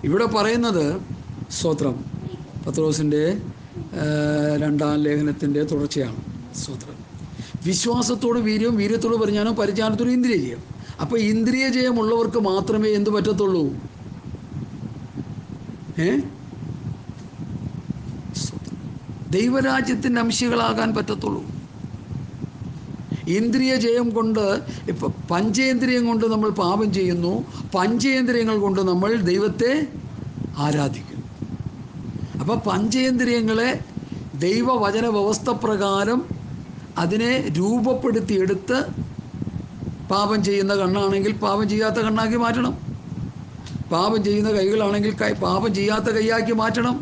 ഇവിടെ പറയുന്നത് സ്തോത്രം പത്രോസിൻ്റെ 2-ാം ലേഖനത്തിൻ്റെ തുടർച്ചയാണ്. സ്തോത്രം. വിശ്വാസത്തോട് വീര്യവും, വീര്യത്തോട് പരിജ്ഞാനവും, പരിജ്ഞാനത്തോട് ഇന്ദ്രിയ ജയം. അപ്പോൾ ഇന്ദ്രിയ ജയമുള്ളവർക്ക് മാത്രമേ എന്ത് പറ്റത്തുള്ളൂ? ദൈവരാജ്യത്തിൻ്റെ അംശികളാകാൻ പറ്റത്തുള്ളൂ. ഇന്ദ്രിയ ജയം കൊണ്ട്, ഇപ്പം പഞ്ചേന്ദ്രിയം കൊണ്ട് നമ്മൾ പാപം ചെയ്യുന്നു, പഞ്ചേന്ദ്രിയങ്ങൾ കൊണ്ട് നമ്മൾ ദൈവത്തെ ആരാധിക്കുന്നു. അപ്പം പഞ്ചേന്ദ്രിയങ്ങളെ ദൈവവചന വ്യവസ്ഥ പ്രകാരം അതിനെ രൂപപ്പെടുത്തിയെടുത്ത് പാപം ചെയ്യുന്ന കണ്ണാണെങ്കിൽ പാപം ചെയ്യാത്ത കണ്ണാക്കി മാറ്റണം. പാപം ചെയ്യുന്ന കൈകളാണെങ്കിൽ പാപം ചെയ്യാത്ത കൈയാക്കി മാറ്റണം.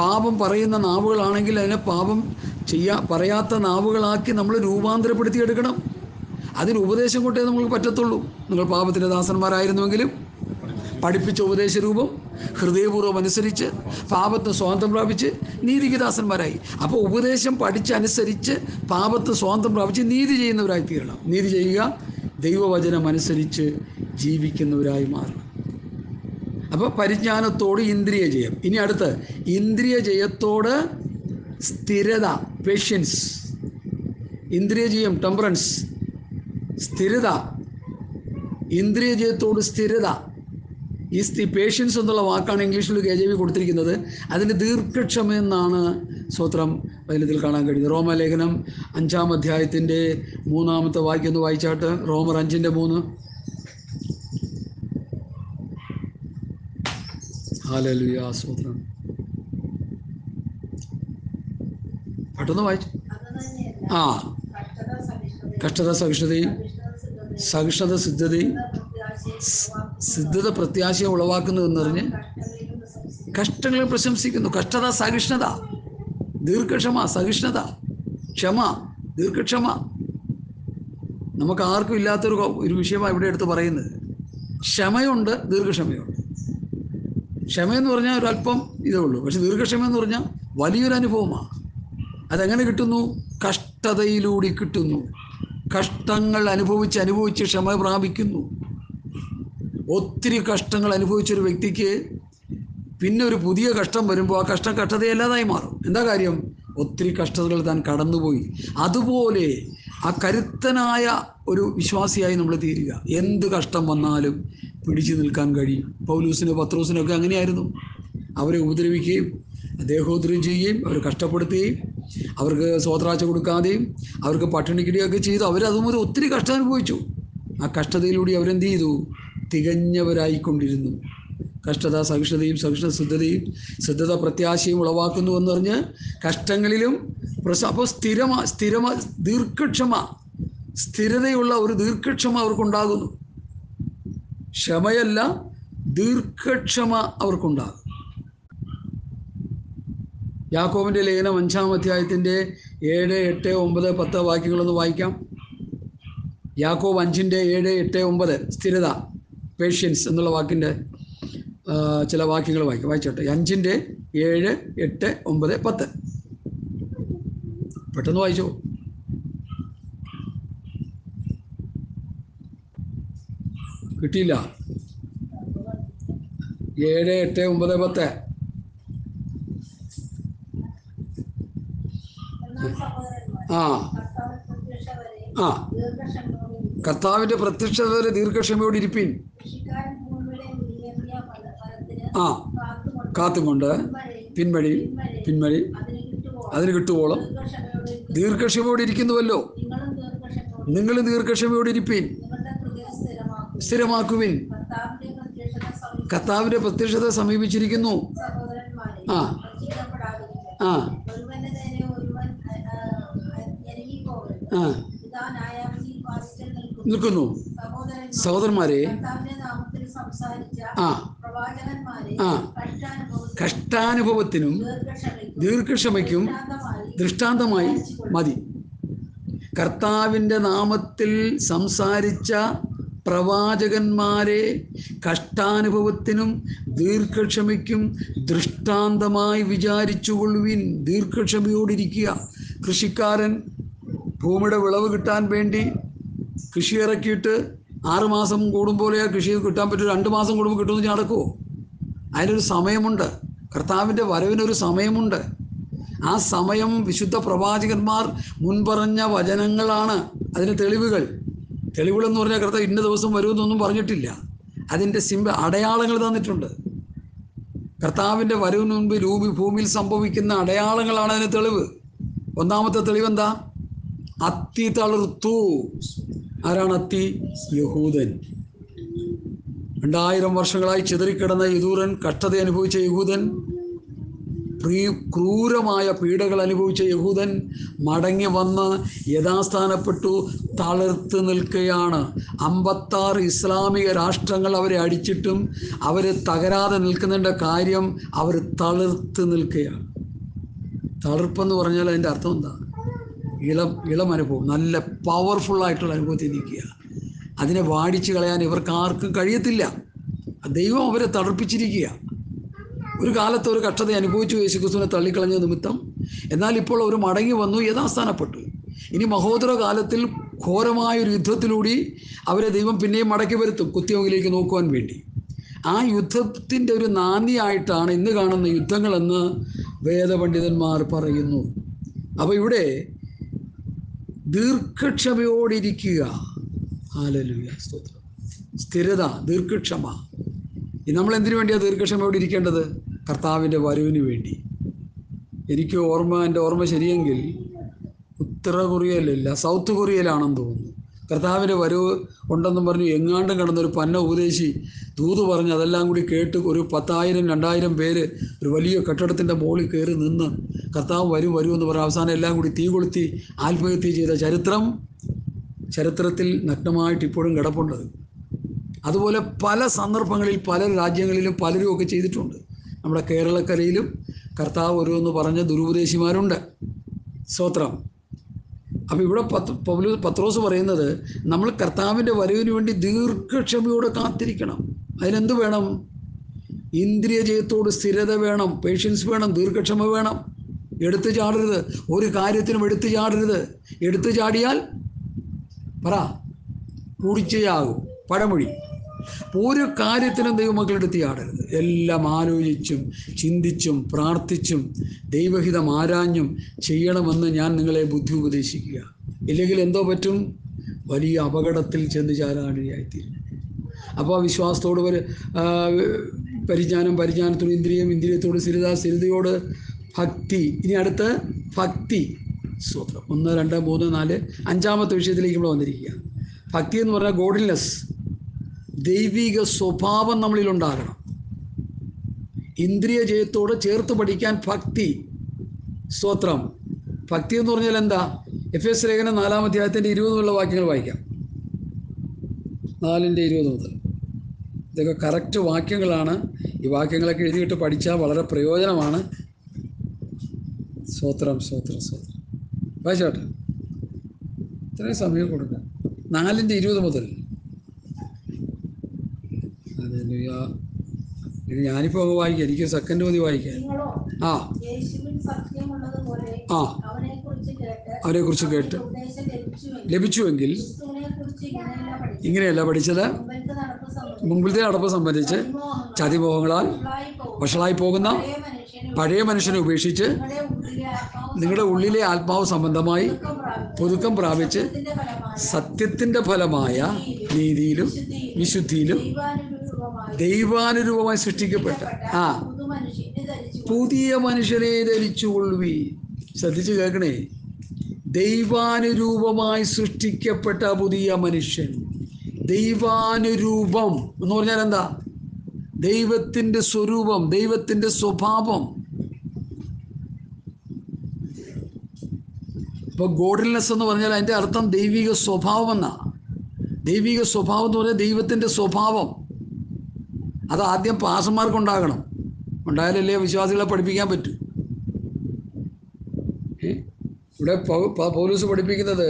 പാപം പറയുന്ന നാവുകളാണെങ്കിൽ അതിനെ പാപം പറയാത്ത നാവുകളാക്കി നമ്മൾ രൂപാന്തരപ്പെടുത്തിയെടുക്കണം. അതിന് ഉപദേശം കൊണ്ടേ നമുക്ക് പറ്റത്തുള്ളൂ. നിങ്ങൾ പാപത്തിൻ്റെ ദാസന്മാരായിരുന്നുവെങ്കിലും പഠിപ്പിച്ച ഉപദേശരൂപം ഹൃദയപൂർവ്വം അനുസരിച്ച് പാപത്തിന് സ്വാതന്ത്ര്യം പ്രാപിച്ച് നീതിക്ക് ദാസന്മാരായി. അപ്പോൾ ഉപദേശം പഠിച്ചനുസരിച്ച് പാപത്തിന് സ്വാതന്ത്ര്യം പ്രാപിച്ച് നീതി ചെയ്യുന്നവരായി തീരണം. നീതി ചെയ്യുക, ദൈവവചനം അനുസരിച്ച് ജീവിക്കുന്നവരായി മാറണം. അപ്പോൾ പരിജ്ഞാനത്തോട് ഇന്ദ്രിയ ജയം. ഇനി അടുത്ത് ഇന്ദ്രിയ ജയത്തോട് സ്ഥിരത, പേഷ്യൻസ്. ഇന്ദ്രിയ ജയം ടെമ്പറൻസ്, സ്ഥിരത. ഇന്ദ്രിയ ജയത്തോട് സ്ഥിരത. ഈ പേഷ്യൻസ് എന്നുള്ള വാക്കാണ് ഇംഗ്ലീഷിൽ KJV കൊടുത്തിരിക്കുന്നത്. അതിന് ദീർഘക്ഷമ എന്നാണ് സ്തോത്രം വചനത്തിൽ കാണാൻ കഴിയുന്നത്. റോമലേഖനം 5-ാം അധ്യായത്തിൻ്റെ 3-ാമത്തെ വാക്യം ഒന്ന് വായിച്ചാട്ട്. റോമർ 5:3. ഹല്ലേലൂയ, സ്തോത്രം. പെട്ടെന്ന് വായിച്ചു. കഷ്ടത സഹിഷ്ണുതയും, സഹിഷ്ണുത സിദ്ധതയും, സിദ്ധത പ്രത്യാശയെ ഉളവാക്കുന്നതെന്ന് പറഞ്ഞ് കഷ്ടങ്ങളെ പ്രശംസിക്കുന്നു. കഷ്ടത, സഹിഷ്ണുത, ദീർഘക്ഷമ, സഹിഷ്ണുത, ക്ഷമ, ദീർഘക്ഷമ. നമുക്ക് ആർക്കും ഇല്ലാത്തൊരു വിഷയമാണ് ഇവിടെ എടുത്ത് പറയുന്നത്. ക്ഷമയുണ്ട്, ദീർഘക്ഷമയുണ്ട്. ക്ഷമയെന്ന് പറഞ്ഞാൽ ഒരല്പം ഇതേ ഉള്ളൂ. പക്ഷെ ദീർഘക്ഷമ എന്ന് പറഞ്ഞാൽ വലിയൊരു അനുഭവമാണ്. അതെങ്ങനെ കിട്ടുന്നു? കഷ്ടതയിലൂടെ കിട്ടുന്നു. കഷ്ടങ്ങൾ അനുഭവിച്ച് ക്ഷമ പ്രാപിക്കുന്നു. ഒത്തിരി കഷ്ടങ്ങൾ അനുഭവിച്ചൊരു വ്യക്തിക്ക് പിന്നെ ഒരു പുതിയ കഷ്ടം വരുമ്പോൾ ആ കഷ്ടം കഷ്ടതയല്ലാതായി മാറും. എന്താ കാര്യം? ഒത്തിരി കഷ്ടതകൾ താൻ കടന്നുപോയി. അതുപോലെ ആ കരുത്തനായ ഒരു വിശ്വാസിയായി നമ്മൾ തീരുക. എന്ത് കഷ്ടം വന്നാലും പിടിച്ചു നിൽക്കാൻ കഴിയും. പൗലൂസിനും പത്രോസിനൊക്കെ അങ്ങനെയായിരുന്നു. അവരെ ഉപദ്രവിക്കുകയും ദേഹോദ്രവം ചെയ്യുകയും അവരെ കഷ്ടപ്പെടുത്തുകയും അവർക്ക് സ്വോത്രാച്ച കൊടുക്കാതെയും അവർക്ക് പട്ടിണിക്കിടുകയൊക്കെ ചെയ്തു. അവരതുപോലെ ഒത്തിരി കഷ്ടം അനുഭവിച്ചു. ആ കഷ്ടതയിലൂടെ അവരെന്ത് ചെയ്തു? തികഞ്ഞവരായിക്കൊണ്ടിരുന്നു. കഷ്ടത സഹിഷ്ണുതയും, സഹിഷ്ണുത സിദ്ധതയും, സിദ്ധത പ്രത്യാശയും ഉളവാക്കുന്നു എന്ന് പറഞ്ഞ് കഷ്ടങ്ങളിലും അപ്പോൾ ദീർഘക്ഷമ, സ്ഥിരതയുള്ള ഒരു ദീർഘക്ഷമ അവർക്കുണ്ടാകുന്നു. ക്ഷമയല്ല, ദീർഘക്ഷമ അവർക്കുണ്ടാകും. യാക്കോബിൻ്റെ ലേഖനം 5-ാം അധ്യായത്തിൻ്റെ 7, 8, 9, 10 വാക്യങ്ങളൊന്ന് വായിക്കാം. യാക്കോബ് 5:7, 8, 9 സ്ഥിരത, പേഷ്യൻസ് എന്നുള്ള വാക്കിൻ്റെ ചില വാക്യങ്ങൾ വായിച്ചോട്ടെ. 5:7, 8, 9, 10 പെട്ടെന്ന് വായിച്ചോ. കിട്ടിയില്ല. 7, 8, 9, 10. കർത്താവിൻ്റെ പ്രത്യക്ഷത വരെ ദീർഘക്ഷമയോടെ ഇരിപ്പിൻ. കാത്തുകൊണ്ട് പിൻവഴി അതിന് കിട്ടുവോളം ദീർഘക്ഷമയോടെ ഇരിക്കുന്നുവല്ലോ. നിങ്ങളും ദീർഘക്ഷമയോടെ ഇരിപ്പിൻ, സ്ഥിരമാക്കുവിൻ. കർത്താവിൻ്റെ പ്രത്യക്ഷത സമീപിച്ചിരിക്കുന്നു. നിൽക്കുന്നു. സഹോദരന്മാരെ, കഷ്ടാനുഭവത്തിനും ദീർഘക്ഷമയ്ക്കും ദൃഷ്ടാന്തമായി മതി. കർത്താവിൻ്റെ നാമത്തിൽ സംസാരിച്ച പ്രവാചകന്മാരെ കഷ്ടാനുഭവത്തിനും ദീർഘക്ഷമയ്ക്കും ദൃഷ്ടാന്തമായി വിചാരിച്ചുകൊള്ളുവിൻ. ദീർഘക്ഷമയോടിരിക്കുക. കൃഷിക്കാരൻ ഭൂമിയുടെ വിളവ് കിട്ടാൻ വേണ്ടി കൃഷി ഇറക്കിയിട്ട് 6 മാസം കൂടുമ്പോഴേ കൃഷി കിട്ടാൻ പറ്റും. 2 മാസം കൂടുമ്പോൾ കിട്ടുമെന്ന് നടക്കുമോ? അതിനൊരു സമയമുണ്ട്. കർത്താവിൻ്റെ വരവിനൊരു സമയമുണ്ട്. ആ സമയം വിശുദ്ധ പ്രവാചകന്മാർ മുൻപറഞ്ഞ വചനങ്ങളാണ് അതിന് തെളിവുകളെന്ന് പറഞ്ഞാൽ കർത്താവ് ഇന്ന ദിവസം വരുമെന്നൊന്നും പറഞ്ഞിട്ടില്ല. അതിൻ്റെ അടയാളങ്ങൾ തന്നിട്ടുണ്ട്. കർത്താവിൻ്റെ വരവിന് മുൻപ് ഭൂമിയിൽ സംഭവിക്കുന്ന അടയാളങ്ങളാണ് അതിന് തെളിവ്. ഒന്നാമത്തെ തെളിവെന്താ? അത്തി തളിർത്തു. ആരാണ് അത്തി? യഹൂദൻ. 2000 വർഷങ്ങളായി ചിതറിക്കിടന്ന യഹൂദൻ, കഷ്ടത അനുഭവിച്ച യഹൂദൻ, ക്രൂരമായ പീഡകൾ അനുഭവിച്ച യഹൂദൻ മടങ്ങി വന്ന് യഥാസ്ഥാനപ്പെട്ടു തളിർത്ത് നിൽക്കുകയാണ്. 56 ഇസ്ലാമിക രാഷ്ട്രങ്ങൾ അവരെ അടിച്ചിട്ടും അവർ തകരാതെ നിൽക്കുന്നതിൻ്റെ കാര്യം അവർ തളിർത്ത് നിൽക്കുകയാണ്. തളിർപ്പെന്ന് പറഞ്ഞാൽ അതിൻ്റെ അർത്ഥം എന്താ? ഇളം അനുഭവം, നല്ല പവർഫുള്ളായിട്ടുള്ള അനുഭവത്തിൽ നിൽക്കുക. അതിനെ വാടിച്ചു കളയാൻ ഇവർക്ക് ആർക്കും കഴിയത്തില്ല. ദൈവം അവരെ തളർപ്പിച്ചിരിക്കുക. ഒരു കാലത്ത് ഒരു കഷ്ടത അനുഭവിച്ചു യേശുക്രിസ്തുവിനെ തള്ളിക്കളഞ്ഞ നിമിത്തം. എന്നാൽ ഇപ്പോൾ അവർ മടങ്ങി വന്നു, യഥാസ്ഥാനപ്പെട്ടു. ഇനി മഹോദര കാലത്തിൽ ഘോരമായൊരു യുദ്ധത്തിലൂടെ അവരെ ദൈവം പിന്നെയും മടക്കി വരുത്തും, കുത്തിയോങ്കിലേക്ക് നോക്കുവാൻ വേണ്ടി. ആ യുദ്ധത്തിൻ്റെ ഒരു നാന്ദിയായിട്ടാണ് ഇന്ന് കാണുന്ന യുദ്ധങ്ങളെന്ന് വേദപണ്ഡിതന്മാർ പറയുന്നു. അപ്പോൾ ഇവിടെ ദീർഘക്ഷമയോടിരിക്കുക. ഹല്ലേലൂയ, സ്തോത്രം. സ്ഥിരത, ദീർഘക്ഷമ. നമ്മൾ എന്തിനു വേണ്ടിയാണ് ദീർഘക്ഷമയോടെ ഇരിക്കേണ്ടത്? കർത്താവിൻ്റെ വരവിന് വേണ്ടി. എനിക്ക് എൻ്റെ ഓർമ്മ ശരിയെങ്കിൽ ഉത്തര കൊറിയയിലല്ല, സൗത്ത് കൊറിയയിലാണെന്ന് തോന്നുന്നു. കർത്താവിൻ്റെ വരവ് ഉണ്ടെന്നും പറഞ്ഞു എങ്ങാണ്ടും കിടന്നൊരു പന്ന ഉപദേശി ദൂത് പറഞ്ഞ് അതെല്ലാം കൂടി കേട്ട് ഒരു 10,000-2,000 പേര് ഒരു വലിയ കെട്ടിടത്തിൻ്റെ മുകളിൽ കയറി നിന്ന് കർത്താവ് വരുമെന്ന് പറഞ്ഞ് അവസാനം എല്ലാം കൂടി തീ കൊളുത്തി ആത്മഹത്യ ചെയ്ത ചരിത്രത്തിൽ നഗ്നമായിട്ട് ഇപ്പോഴും കിടപ്പുണ്ട്. അതുപോലെ പല സന്ദർഭങ്ങളിൽ പല രാജ്യങ്ങളിലും പലരും ഒക്കെ ചെയ്തിട്ടുണ്ട്. നമ്മുടെ കേരളക്കരയിലും കർത്താവ് വരുമെന്ന് പറഞ്ഞ ദുരുപദേശിമാരുണ്ട്. സ്തോത്രം. അപ്പോൾ ഇവിടെ പത്രോസ് പറയുന്നത് നമ്മൾ കർത്താവിൻ്റെ വരവിന് വേണ്ടി ദീർഘക്ഷമയോടെ കാത്തിരിക്കണം. അതിനെന്ത് വേണം? ഇന്ദ്രിയ ജയത്തോട് സ്ഥിരത വേണം, പേഷ്യൻസ് വേണം, ദീർഘക്ഷമ വേണം. എടുത്തു ചാടരുത്, ഒരു കാര്യത്തിനും എടുത്തു ചാടരുത്. എടുത്തു ചാടിയാൽ കുടിച്ചയാകും, പഴമൊഴി. ഒരു കാര്യത്തിനും ദൈവമക്കൾ എടുത്ത് ചാടരുത്. എല്ലാം ആലോചിച്ചും ചിന്തിച്ചും പ്രാർത്ഥിച്ചും ദൈവഹിതം ആരാഞ്ഞും ചെയ്യണമെന്ന് ഞാൻ നിങ്ങളെ ബുദ്ധി ഉപദേശിക്കുക. ഇല്ലെങ്കിൽ എന്തോ പറ്റും? വലിയ അപകടത്തിൽ ചെന്ന് ചാരാനിടയായിത്തീരും. അപ്പോൾ വിശ്വാസത്തോട് പരിജ്ഞാനത്തോട് ഇന്ദ്രിയത്തോട് സ്ഥിരതയോട് ഭക്തി. ഇനി അടുത്ത് ഭക്തി. സ്തോത്രം. 1, 2, 3, 4 5ാമത്തെ വിഷയത്തിലേക്ക് നമ്മൾ വന്നിരിക്കുക. ഭക്തി എന്ന് പറഞ്ഞാൽ ഗോഡ്ലിനെസ്, ദൈവിക സ്വഭാവം നമ്മളിലുണ്ടാകണം. ഇന്ദ്രിയ ജയത്തോട് ചേർത്ത് പഠിക്കാൻ ഭക്തി. സ്തോത്രം. ഭക്തി എന്ന് പറഞ്ഞാൽ എന്താ? എഫേസ്യ ലേഖനം 4-ാം അധ്യായത്തിൻ്റെ 20 വാക്യങ്ങൾ വായിക്കാം. 4:20 മുതൽ. ഇതൊക്കെ കറക്റ്റ് വാക്യങ്ങളാണ്. ഈ വാക്യങ്ങളൊക്കെ എഴുതിയിട്ട് പഠിച്ചാൽ വളരെ പ്രയോജനമാണ്. സ്തോത്രം. വായിച്ചോട്ടെ, ഇത്രയും സമയം കൊടുക്കാം. 4:20 മുതൽ. ഇത് ഞാനിപ്പോൾ അങ്ങ് വായിക്കാം, എനിക്ക് സെക്കൻഡ് മതി വായിക്കാൻ. അവനെക്കുറിച്ച് കേട്ട് ലഭിച്ചുവെങ്കിൽ ഇങ്ങനെയല്ല പഠിച്ചത്. മുമ്പിലത്തെ നടപ്പ് സംബന്ധിച്ച് ചതിമോഹങ്ങളാൽ വഷളായി പോകുന്ന പഴയ മനുഷ്യനെ ഉപേക്ഷിച്ച് നിങ്ങളുടെ ഉള്ളിലെ ആത്മാവ് സംബന്ധമായി പുതുക്കം പ്രാപിച്ച് സത്യത്തിൻ്റെ ഫലമായ നീതിയിലും വിശുദ്ധിയിലും ദൈവാനുരൂപമായി സൃഷ്ടിക്കപ്പെട്ട പുതിയ മനുഷ്യനെ ധരിച്ചുകൊള്ളുവി. ശ്രദ്ധിച്ച് കേൾക്കണേ. ദൈവാനുരൂപമായി സൃഷ്ടിക്കപ്പെട്ട പുതിയ മനുഷ്യൻ. ദൈവാനുരൂപം എന്ന് പറഞ്ഞാൽ എന്താ? ദൈവത്തിൻ്റെ സ്വരൂപം, ദൈവത്തിൻ്റെ സ്വഭാവം. ഇപ്പോൾ ഗോഡ്ലിനെസ് എന്ന് പറഞ്ഞാൽ അതിൻ്റെ അർത്ഥം ദൈവിക സ്വഭാവം എന്നാ. ദൈവിക സ്വഭാവം എന്ന് പറഞ്ഞാൽ ദൈവത്തിൻ്റെ സ്വഭാവം. അത് ആദ്യം പാസ്റ്റർമാർക്കുണ്ടാകണം. ഉണ്ടായാലല്ലേ വിശ്വാസികളെ പഠിപ്പിക്കാൻ പറ്റൂ. ഇവിടെ പൗലോസ് പഠിപ്പിക്കുന്നത്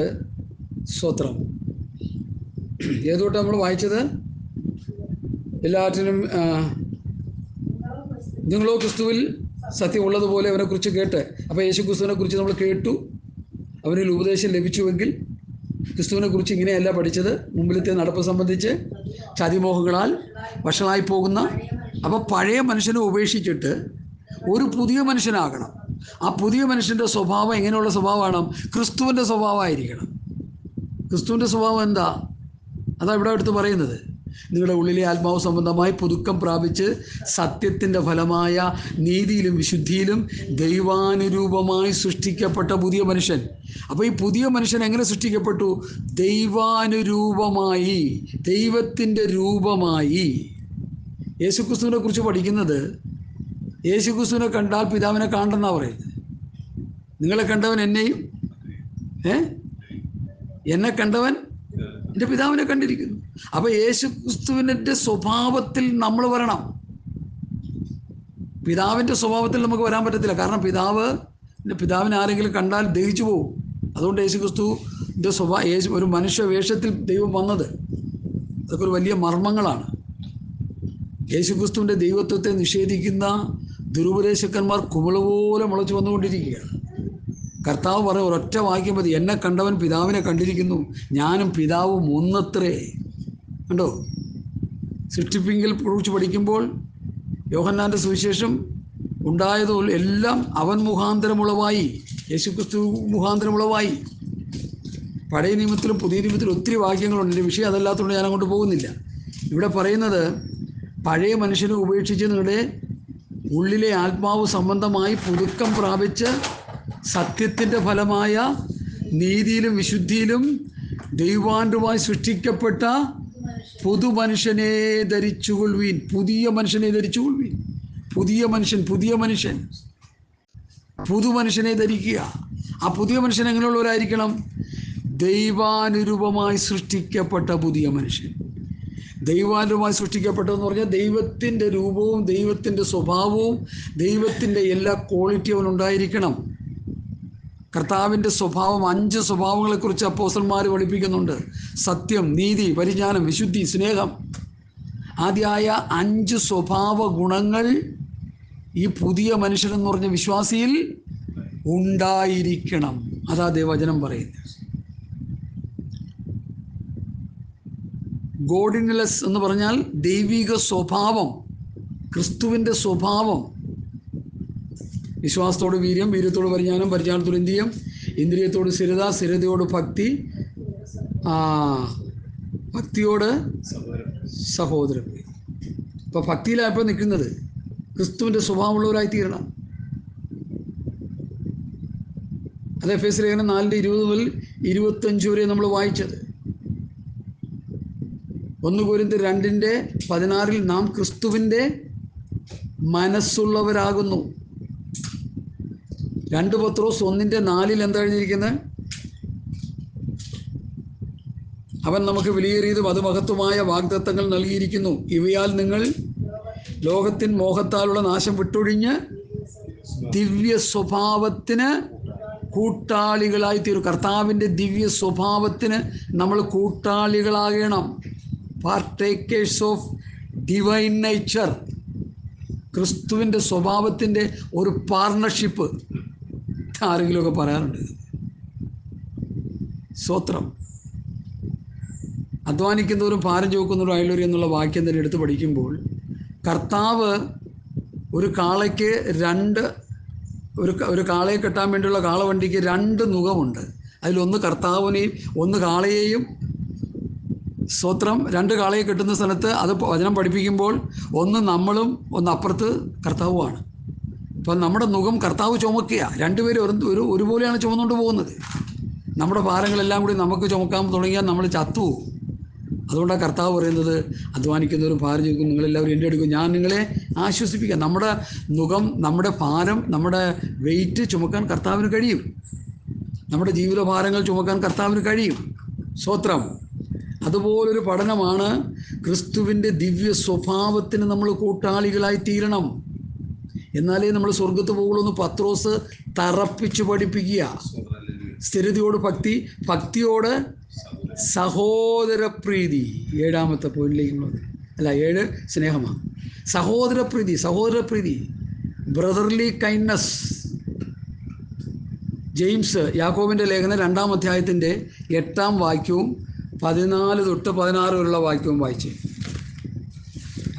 സ്തോത്രം. ഏതുകൊണ്ട് നമ്മൾ വായിച്ചത്? എല്ലാറ്റിനും നിങ്ങളോ ക്രിസ്തുവിൽ സത്യമുള്ളതുപോലെ അവനെക്കുറിച്ച് കേട്ട്. അപ്പോൾ യേശു ക്രിസ്തുവിനെ കുറിച്ച് നമ്മൾ കേട്ടു, അവനിൽ ഉപദേശം ലഭിച്ചുവെങ്കിൽ. ക്രിസ്തുവിനെ കുറിച്ച് ഇങ്ങനെയല്ല പഠിച്ചത്. മുമ്പിലത്തെ നടപ്പ് സംബന്ധിച്ച് ചതിമോഹങ്ങളാൽ വഷളായി പോകുന്ന അപ്പോൾ പഴയ മനുഷ്യനെ ഉപേക്ഷിച്ചിട്ട് ഒരു പുതിയ മനുഷ്യനാകണം. ആ പുതിയ മനുഷ്യൻ്റെ സ്വഭാവം എങ്ങനെയുള്ള സ്വഭാവമാണ്? ക്രിസ്തുവിൻ്റെ സ്വഭാവമായിരിക്കണം. ക്രിസ്തുവിൻ്റെ സ്വഭാവം എന്താ? അതാ ഇവിടെ എടുത്ത് പറയുന്നത്. നിങ്ങളുടെ ഉള്ളിലെ ആത്മാവ് സംബന്ധമായി പുതുക്കം പ്രാപിച്ച് സത്യത്തിൻ്റെ ഫലമായ നീതിയിലും വിശുദ്ധിയിലും ദൈവാനുരൂപമായി സൃഷ്ടിക്കപ്പെട്ട പുതിയ മനുഷ്യൻ. അപ്പോൾ ഈ പുതിയ മനുഷ്യൻ എങ്ങനെ സൃഷ്ടിക്കപ്പെട്ടു? ദൈവാനുരൂപമായി, ദൈവത്തിൻ്റെ രൂപമായി. യേശുക്രിസ്തുവിനെ കുറിച്ച് പഠിക്കുന്നത്, യേശുക്രിസ്തുവിനെ കണ്ടാൽ പിതാവിനെ കാണണ്ടെന്നാണ് പറയുന്നത്. നിങ്ങളെ കണ്ടവൻ എന്നെയും, എന്നെ കണ്ടവൻ എൻ്റെ പിതാവിനെ കണ്ടിരിക്കുന്നു. അപ്പോൾ യേശുക്രിസ്തുവിൻ്റെ സ്വഭാവത്തിൽ നമ്മൾ വരണം. പിതാവിൻ്റെ സ്വഭാവത്തിൽ നമുക്ക് വരാൻ പറ്റത്തില്ല. കാരണം പിതാവിനെ ആരെങ്കിലും കണ്ടാൽ ദഹിച്ചു പോകും. അതുകൊണ്ട് യേശുക്രിസ്തുവിൻ്റെ ഒരു മനുഷ്യ വേഷത്തിൽ ദൈവം വന്നത്, അതൊക്കെ ഒരു വലിയ മർമ്മങ്ങളാണ്. യേശുക്രിസ്തുവിൻ്റെ ദൈവത്വത്തെ നിഷേധിക്കുന്ന ദുരുപദേശകന്മാർ കുമിളപോലെ മുളച്ചു വന്നുകൊണ്ടിരിക്കുകയാണ്. കർത്താവ് പറയും, ഒരൊറ്റ വാക്യം മതി, എന്നെ കണ്ടവൻ പിതാവിനെ കണ്ടിരിക്കുന്നു, ഞാനും പിതാവും ഒന്നത്രേ. കണ്ടോ? സൃഷ്ടിപ്പിങ്കൽ കുറിച്ച് പഠിക്കുമ്പോൾ യോഹന്നാൻ്റെ സുവിശേഷം ഉണ്ടായതും എല്ലാം അവൻ മുഖാന്തരമുളവായി, യേശുക്രിസ്തു മുഖാന്തരമുളവായി. പഴയ നിയമത്തിലും പുതിയ നിയമത്തിലും ഒത്തിരി വാക്യങ്ങളുണ്ട്. എൻ്റെ വിഷയം അതല്ലാത്തതുകൊണ്ട് ഞാൻ അങ്ങോട്ട് പോകുന്നില്ല. ഇവിടെ പറയുന്നത്, പഴയ മനുഷ്യനെ ഉപേക്ഷിച്ച് നിങ്ങളുടെ ഉള്ളിലെ ആത്മാവ് സംബന്ധമായി പുതുക്കം പ്രാപിച്ച് സത്യത്തിൻ്റെ ഫലമായ നീതിയിലും വിശുദ്ധിയിലും ദൈവാനുരൂപമായി സൃഷ്ടിക്കപ്പെട്ട പുതുമനുഷ്യനെ ധരിച്ചുകൊള്ളുവീൻ. പുതിയ മനുഷ്യനെ ധരിച്ചുകൊള്ളുവീൻ. പുതുമനുഷ്യനെ ധരിക്കുക. ആ പുതിയ മനുഷ്യൻ എങ്ങനെയുള്ളവരായിരിക്കണം? ദൈവാനുരൂപമായി സൃഷ്ടിക്കപ്പെട്ട പുതിയ മനുഷ്യൻ. ദൈവാനുരൂപമായി സൃഷ്ടിക്കപ്പെട്ടതെന്ന് പറഞ്ഞാൽ ദൈവത്തിൻ്റെ രൂപവും ദൈവത്തിൻ്റെ സ്വഭാവവും ദൈവത്തിൻ്റെ എല്ലാ ക്വാളിറ്റിയും അവനുണ്ടായിരിക്കണം. കർത്താവിൻ്റെ സ്വഭാവം, 5 സ്വഭാവങ്ങളെക്കുറിച്ച് അപ്പോസ്തലന്മാർ പഠിപ്പിക്കുന്നുണ്ട്. സത്യം, നീതി, പരിജ്ഞാനം, വിശുദ്ധി, സ്നേഹം. ആദ്യമായ 5 സ്വഭാവ ഗുണങ്ങൾ ഈ പുതിയ മനുഷ്യനെന്ന് പറഞ്ഞ വിശ്വാസിയിൽ ഉണ്ടായിരിക്കണം. അതാ ദൈവവചനം പറയുന്നത്. ഗോഡിനെസ് എന്ന് പറഞ്ഞാൽ ദൈവിക സ്വഭാവം, ക്രിസ്തുവിൻ്റെ സ്വഭാവം. വിശ്വാസത്തോട് വീര്യം, വീര്യത്തോട് പരിജ്ഞാനം, പരിജ്ഞാനത്തോട് ഇന്ദ്രിയം, ഇന്ദ്രിയത്തോട് സ്ഥിരത, സ്ഥിരതയോട് ഭക്തി, ഭക്തിയോട് സഹോദരം. ഇപ്പോൾ ഭക്തിയിലായപ്പോൾ നിൽക്കുന്നത് ക്രിസ്തുവിൻ്റെ സ്വഭാവമുള്ളവരായി തീരണം. അത് എഫേസ്യ ലേഖനം 4:20 മുതൽ 25 വരെ നമ്മൾ വായിച്ചത്. 1 കൊരിന്ത്യർ 2:16 നാം ക്രിസ്തുവിൻ്റെ മനസ്സുള്ളവരാകുന്നു. 2 പത്രോസ് 1:4 എന്താ എഴുതിയിരിക്കുന്നത്? അവൻ നമുക്ക് വിലയേറിയതും അതിമഹത്വമായ വാഗ്ദത്തങ്ങൾ നൽകിയിരിക്കുന്നു. ഇവയാൽ നിങ്ങൾ ലോകത്തിൻ മോഹത്താലുള്ള നാശം വിട്ടൊഴിഞ്ഞ് ദിവ്യ സ്വഭാവത്തിന് കൂട്ടാളികളായി തീരും. കർത്താവിൻ്റെ ദിവ്യ സ്വഭാവത്തിന് നമ്മൾ കൂട്ടാളികളാകണം. Partakers of divine nature. ക്രിസ്തുവിൻ്റെ സ്വഭാവത്തിൻ്റെ ഒരു പാർട്ണർഷിപ്പ് ആരെങ്കിലുമൊക്കെ പറയാറുണ്ട്. സ്തോത്രം. അധ്വാനിക്കുന്നവരും ഭാരം ചുമക്കുന്നവരും അയൽവരും എന്നുള്ള വാക്യം തന്നെ എടുത്ത് പഠിക്കുമ്പോൾ, കർത്താവ് ഒരു കാളയ്ക്ക് ഒരു കാളയെ കെട്ടാൻ വേണ്ടിയുള്ള കാളവണ്ടിക്ക് 2 നുകമുണ്ട്. അതിലൊന്ന് കർത്താവിനെയും ഒന്ന് കാളയെയും. സ്തോത്രം. 2 കാളയെ കെട്ടുന്ന സ്ഥലത്ത് അത് വചനം പഠിപ്പിക്കുമ്പോൾ ഒന്ന് നമ്മളും ഒന്ന് അപ്പുറത്ത് കർത്താവുമാണ്. അപ്പം നമ്മുടെ നുകം കർത്താവ് ചുമക്കുക. 2 പേരും ഒരുപോലെയാണ് ചുമന്നുകൊണ്ട് പോകുന്നത്. നമ്മുടെ ഭാരങ്ങളെല്ലാം കൂടി നമുക്ക് ചുമക്കാൻ തുടങ്ങിയാൽ നമ്മൾ ചത്തുപോകും. അതുകൊണ്ടാണ് കർത്താവ് പറയുന്നത്, അധ്വാനിക്കുന്നവരും ഭാരം ചുമക്കും നിങ്ങളെല്ലാവരും എൻ്റെ അടുക്കും, ഞാൻ നിങ്ങളെ ആശ്വസിപ്പിക്കാം. നമ്മുടെ നുകം, നമ്മുടെ ഭാരം, നമ്മുടെ വെയിറ്റ് ചുമക്കാൻ കർത്താവിന് കഴിയും. നമ്മുടെ ജീവിതഭാരങ്ങൾ ചുമക്കാൻ കർത്താവിന് കഴിയും. സ്തോത്രം. അതുപോലൊരു പഠനമാണ് ക്രിസ്തുവിൻ്റെ ദിവ്യ സ്വഭാവത്തിന് നമ്മൾ കൂട്ടാളികളായി തീരണം. എന്നാലേ നമ്മൾ സ്വർഗത്ത് പോകുള്ളൂ. പത്രോസ് തറപ്പിച്ച് പഠിപ്പിക്കുക. സ്ഥിരതയോട് ഭക്തി, ഭക്തിയോട് സഹോദരപ്രീതി. 7ാമത്തെ പോയിന്റിലേക്ക് 7 സ്നേഹമാണ്. സഹോദരപ്രീതി, ബ്രദർലി കൈൻഡ്നസ്. ജെയിംസ് യാക്കോബിൻ്റെ ലേഖനം 2-ാം അധ്യായത്തിൻ്റെ 8-ാം വാക്യവും 14 തൊട്ട് 16 വരെയുള്ള വാക്യവും വായിച്ച്,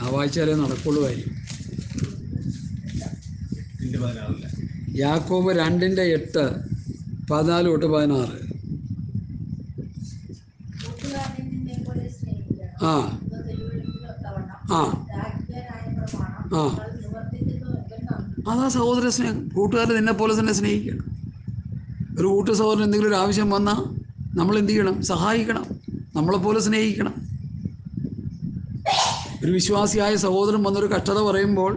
ആ വായിച്ചാലേ നടക്കുള്ളൂ കാര്യം. യാക്കോബ് 2:8, 14 തൊട്ട് 16. ആ ആ ആ അതാ സഹോദര സ്നേഹം. കൂട്ടുകാരൻ നിന്നെ പോലെ തന്നെ സ്നേഹിക്കണം. ഒരു കൂട്ടു സഹോദരൻ എന്തെങ്കിലും ഒരു ആവശ്യം വന്നാൽ നമ്മൾ എന്ത് ചെയ്യണം? സഹായിക്കണം, നമ്മളെപ്പോലെ സ്നേഹിക്കണം. ഒരു വിശ്വാസിയായ സഹോദരൻ വന്നൊരു കഷ്ടത പറയുമ്പോൾ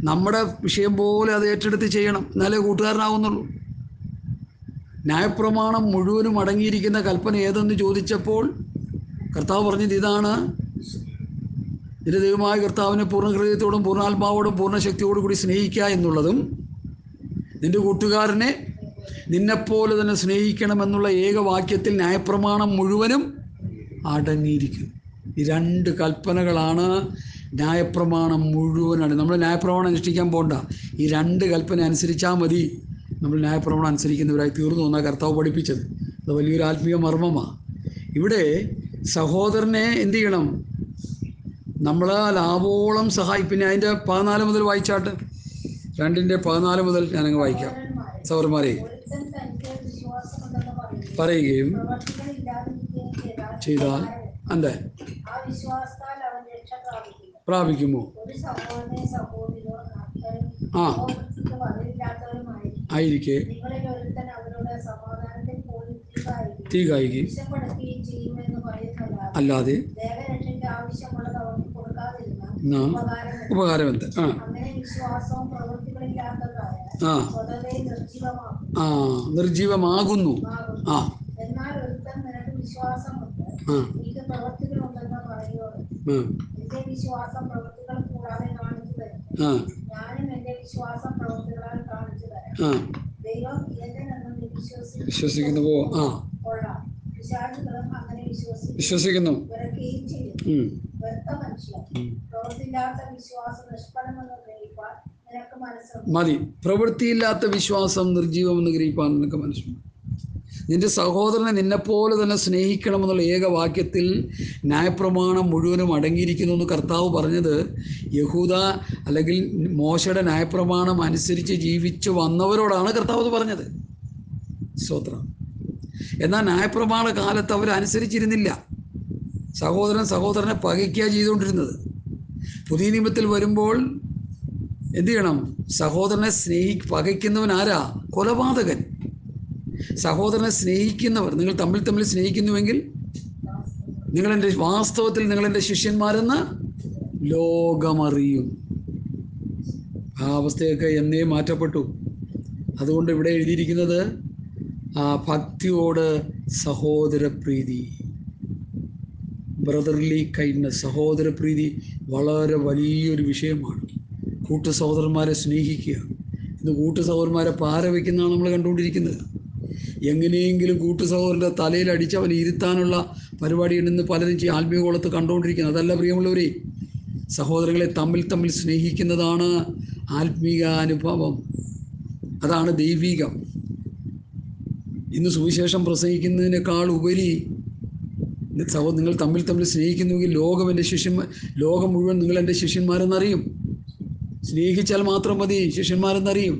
നമ്മുടെ വിഷയം പോലെ അത് ഏറ്റെടുത്ത് ചെയ്യണം, എന്നാലേ കൂട്ടുകാരനാവുന്നുള്ളൂ. ന്യായപ്രമാണം മുഴുവനും അടങ്ങിയിരിക്കുന്ന കൽപ്പന ഏതെന്ന് ചോദിച്ചപ്പോൾ കർത്താവ് പറഞ്ഞത് ഇതാണ്: നിന്റെ ദൈവമായ കർത്താവിനെ പൂർണ്ണ ഹൃദയത്തോടും പൂർണ്ണാത്മാവോടും പൂർണ്ണ ശക്തിയോടും കൂടി സ്നേഹിക്കുക എന്നുള്ളതും നിന്റെ കൂട്ടുകാരനെ നിന്നെപ്പോലെ തന്നെ സ്നേഹിക്കണമെന്നുള്ള ഏകവാക്യത്തിൽ ന്യായപ്രമാണം മുഴുവനും അടങ്ങിയിരിക്കും. ഈ 2 കൽപ്പനകളാണ് ന്യായപ്രമാണം മുഴുവനാണ്. നമ്മൾ ന്യായപ്രമാണം അനുഷ്ഠിക്കാൻ പോകണ്ട, ഈ 2 കൽപ്പന അനുസരിച്ചാൽ മതി നമ്മൾ ന്യായപ്രമാണം അനുസരിക്കുന്നവരായി തീർന്നു എന്നാണ് കർത്താവ് പഠിപ്പിച്ചത്. അത് വലിയൊരു ആത്മീയ മർമ്മമാണ്. ഇവിടെ സഹോദരനെ എന്ത് ചെയ്യണം? നമ്മൾ ലാഭോളം പിന്നെ അതിൻ്റെ 14 മുതൽ വായിച്ചാട്ട്. 2:14 മുതൽ ഞാനങ്ങ് വായിക്കാം. സഹോദരന്മാരെ, പറയുകയും ചെയ്താൽ അല്ലേ പ്രാപിക്കുമോ? ആ ആയിരിക്കെ തീ കായികയും അല്ലാതെ ഉപകാരം എന്ത്? ആ നിർജീവമാകുന്നു. ആ വിശ്വസിക്കുന്നു. ആ വിശ്വസിക്കുന്നു. മതി. പ്രവൃത്തിയില്ലാത്ത വിശ്വാസം നിർജീവമെന്ന് ഗ്രഹിപ്പാൻ നിനക്ക് മനസ്സിലാവും. നിന്റെ സഹോദരനെ നിന്നെപ്പോലെ തന്നെ സ്നേഹിക്കണമെന്നുള്ള ഏകവാക്യത്തിൽ ന്യായപ്രമാണം മുഴുവനും അടങ്ങിയിരിക്കുന്നു എന്ന് കർത്താവ് പറഞ്ഞത് യഹൂദ അല്ലെങ്കിൽ മോശയുടെ ന്യായപ്രമാണം അനുസരിച്ച് ജീവിച്ചു വന്നവരോടാണ് കർത്താവ് പറഞ്ഞത്. സ്തോത്രം. എന്നാൽ ന്യായപ്രമാണ കാലത്ത് അവരനുസരിച്ചിരുന്നില്ല. സഹോദരനെ പകയ്ക്കുക ചെയ്തുകൊണ്ടിരുന്നത്. പുതിയ നിയമത്തിൽ വരുമ്പോൾ എന്ത് ചെയ്യണം? സഹോദരനെ പകയ്ക്കുന്നവൻ ആരാ? കൊലപാതകൻ. സഹോദരനെ സ്നേഹിക്കുന്നവർ, നിങ്ങൾ തമ്മിൽ സ്നേഹിക്കുന്നുവെങ്കിൽ വാസ്തവത്തിൽ നിങ്ങളെൻ്റെ ശിഷ്യന്മാരെന്ന് ലോകമറിയും. ആ അവസ്ഥയൊക്കെ എന്നേ മാറ്റപ്പെട്ടു. അതുകൊണ്ട് ഇവിടെ എഴുതിയിരിക്കുന്നത് ഭക്തിയോട് സഹോദരപ്രീതി, ബ്രദർലി കൈൻഡ്നസ്, സഹോദരപ്രീതി വളരെ വലിയൊരു വിഷയമാണ്. കൂട്ടു സഹോദരന്മാരെ സ്നേഹിക്കുക. ഇന്ന് കൂട്ടു സഹോദരന്മാരെ പാര വയ്ക്കുന്നതാണ് നമ്മൾ കണ്ടുകൊണ്ടിരിക്കുന്നത്. എങ്ങനെയെങ്കിലും കൂട്ടു സഹോദരൻ്റെ തലയിൽ അടിച്ച് അവനെ ഇരുത്താനുള്ള പരിപാടിയിൽ നിന്ന് പലരും ആത്മീയകോളത്ത് കണ്ടുകൊണ്ടിരിക്കുന്നത്. അതല്ല പ്രിയമുള്ളവരെ, സഹോദരങ്ങളെ തമ്മിൽ സ്നേഹിക്കുന്നതാണ് ആത്മീക അനുഭവം, അതാണ് ദൈവികം. ഇന്ന് സുവിശേഷം പ്രസംഗിക്കുന്നതിനേക്കാൾ ഉപരി നിങ്ങൾ തമ്മിൽ സ്നേഹിക്കുന്നുവെങ്കിൽ ലോകം മുഴുവൻ നിങ്ങളെൻ്റെ ശിഷ്യന്മാരെന്നറിയും. സ്നേഹിച്ചാൽ മാത്രം മതി ശിഷ്യന്മാരെന്നറിയും.